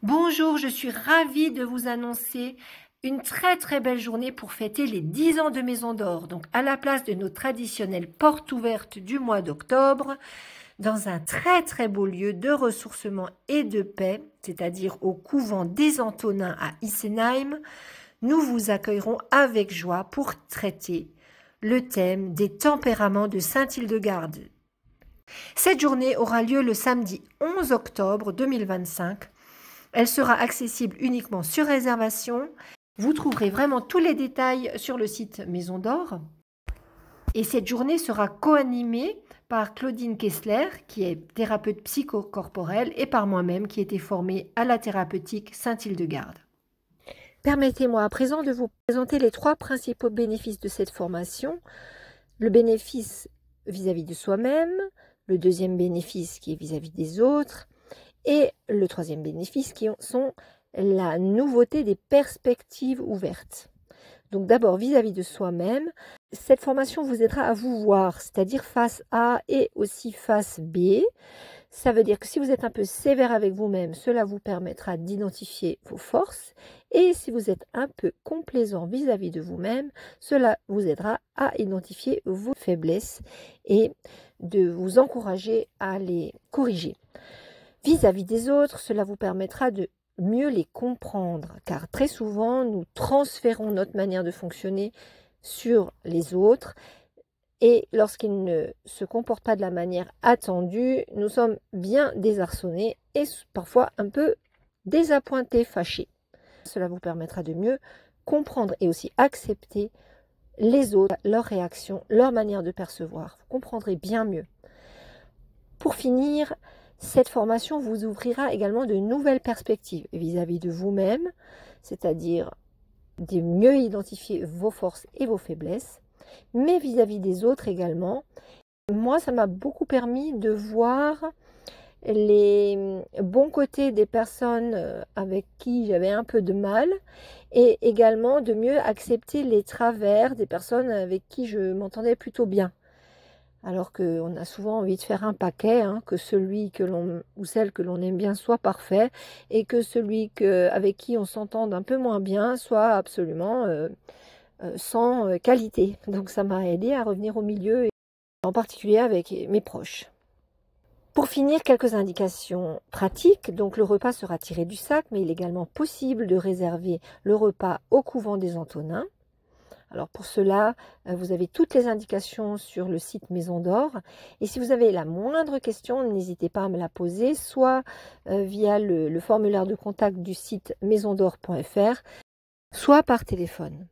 Bonjour, je suis ravie de vous annoncer une très belle journée pour fêter les 10 ans de Maison d'Or. Donc à la place de nos traditionnelles portes ouvertes du mois d'octobre, dans un très beau lieu de ressourcement et de paix, c'est-à-dire au couvent des Antonins à Isenheim, nous vous accueillerons avec joie pour traiter le thème des tempéraments de Sainte-Hildegarde. Cette journée aura lieu le samedi 11 octobre 2025. Elle sera accessible uniquement sur réservation. Vous trouverez vraiment tous les détails sur le site Maison d'Or. Et cette journée sera co-animée par Claudine Kessler, qui est thérapeute psychocorporelle, et par moi-même, qui était formée à la thérapeutique Sainte-Hildegarde. Permettez-moi à présent de vous présenter les 3 principaux bénéfices de cette formation. Le bénéfice vis-à-vis de soi-même, le deuxième bénéfice qui est vis-à-vis des autres, et le troisième bénéfice qui sont la nouveauté des perspectives ouvertes. Donc d'abord vis-à-vis de soi-même, cette formation vous aidera à vous voir, c'est-à-dire face A et aussi face B. Ça veut dire que si vous êtes un peu sévère avec vous-même, cela vous permettra d'identifier vos forces. Et si vous êtes un peu complaisant vis-à-vis de vous-même, cela vous aidera à identifier vos faiblesses et de vous encourager à les corriger. Vis-à-vis des autres, cela vous permettra de mieux les comprendre, car très souvent, nous transférons notre manière de fonctionner sur les autres, et lorsqu'ils ne se comportent pas de la manière attendue, nous sommes bien désarçonnés et parfois un peu désappointés, fâchés. Cela vous permettra de mieux comprendre et aussi accepter les autres, leurs réactions, leur manière de percevoir. Vous comprendrez bien mieux. Pour finir, cette formation vous ouvrira également de nouvelles perspectives vis-à-vis de vous-même, c'est-à-dire de mieux identifier vos forces et vos faiblesses, mais vis-à-vis des autres également. Moi, ça m'a beaucoup permis de voir les bons côtés des personnes avec qui j'avais un peu de mal et également de mieux accepter les travers des personnes avec qui je m'entendais plutôt bien. Alors qu'on a souvent envie de faire un paquet, que celui que l'on ou celle que l'on aime bien soit parfait et que celui avec qui on s'entende un peu moins bien soit absolument sans qualité. Donc ça m'a aidé à revenir au milieu, en particulier avec mes proches. Pour finir, quelques indications pratiques. Donc le repas sera tiré du sac, mais il est également possible de réserver le repas au couvent des Antonins. Alors pour cela, vous avez toutes les indications sur le site Maison d'Or. Et si vous avez la moindre question, n'hésitez pas à me la poser, soit via le formulaire de contact du site maisondor.fr, soit par téléphone.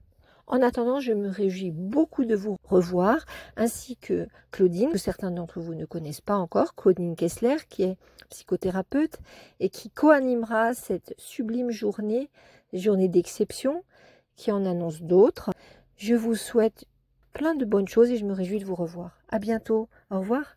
En attendant, je me réjouis beaucoup de vous revoir, ainsi que Claudine, que certains d'entre vous ne connaissent pas encore, Claudine Kessler, qui est psychothérapeute et qui co-animera cette sublime journée d'exception, qui en annonce d'autres. Je vous souhaite plein de bonnes choses et je me réjouis de vous revoir. À bientôt. Au revoir.